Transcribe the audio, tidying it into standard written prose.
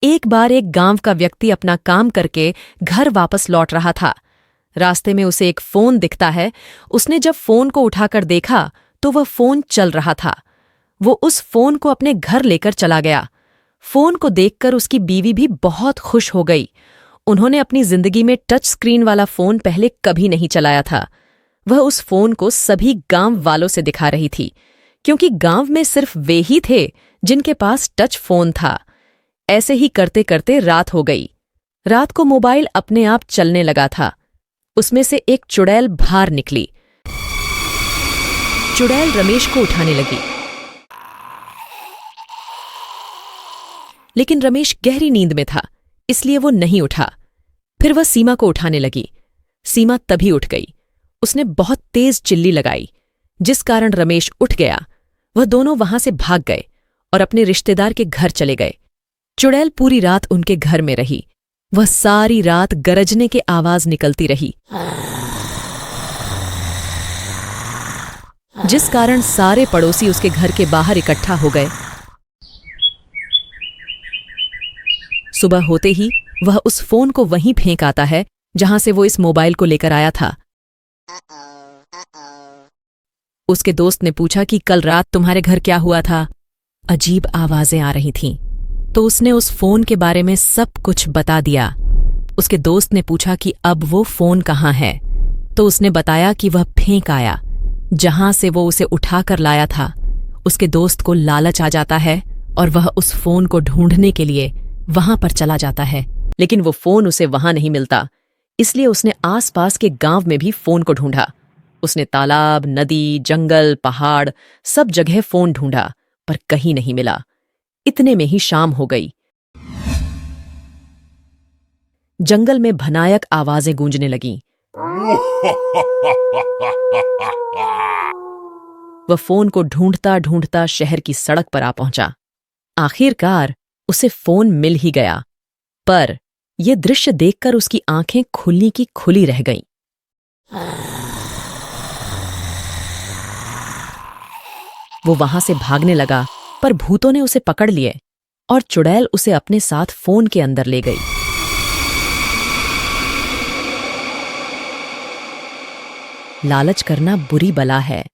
एक बार एक गांव का व्यक्ति अपना काम करके घर वापस लौट रहा था। रास्ते में उसे एक फोन दिखता है। उसने जब फोन को उठाकर देखा तो वह फोन चल रहा था। वो उस फोन को अपने घर लेकर चला गया। फोन को देखकर उसकी बीवी भी बहुत खुश हो गई। उन्होंने अपनी जिंदगी में टच स्क्रीन वाला फोन पहले कभी नहीं चलाया था। वह उस फोन को सभी गांव वालों से दिखा रही थी, क्योंकि गांव में सिर्फ वे ही थे जिनके पास टच फोन था। ऐसे ही करते करते रात हो गई। रात को मोबाइल अपने आप चलने लगा था। उसमें से एक चुड़ैल बाहर निकली। चुड़ैल रमेश को उठाने लगी, लेकिन रमेश गहरी नींद में था, इसलिए वो नहीं उठा। फिर वह सीमा को उठाने लगी। सीमा तभी उठ गई। उसने बहुत तेज चिल्ली लगाई, जिस कारण रमेश उठ गया। वह दोनों वहां से भाग गए और अपने रिश्तेदार के घर चले गए। चुड़ैल पूरी रात उनके घर में रही। वह सारी रात गरजने की आवाज निकलती रही, जिस कारण सारे पड़ोसी उसके घर के बाहर इकट्ठा हो गए। सुबह होते ही वह उस फोन को वहीं फेंक आता है जहां से वो इस मोबाइल को लेकर आया था। उसके दोस्त ने पूछा कि कल रात तुम्हारे घर क्या हुआ था? अजीब आवाजें आ रही थीं। तो उसने उस फोन के बारे में सब कुछ बता दिया। उसके दोस्त ने पूछा कि अब वो फोन कहाँ है? तो उसने बताया कि वह फेंक आया, जहां से वो उसे उठाकर लाया था। उसके दोस्त को लालच आ जाता है और वह उस फोन को ढूंढने के लिए वहां पर चला जाता है, लेकिन वो फोन उसे वहां नहीं मिलता। इसलिए उसने आसपास के गांव में भी फोन को ढूंढा। उसने तालाब, नदी, जंगल, पहाड़ सब जगह फोन ढूंढा, पर कहीं नहीं मिला। इतने में ही शाम हो गई। जंगल में भयानक आवाजें गूंजने लगीं। वह फोन को ढूंढता ढूंढता शहर की सड़क पर आ पहुंचा। आखिरकार उसे फोन मिल ही गया, पर यह दृश्य देखकर उसकी आंखें खुली की खुली रह गईं। वो वहां से भागने लगा, पर भूतों ने उसे पकड़ लिए और चुड़ैल उसे अपने साथ फोन के अंदर ले गई। लालच करना बुरी बला है।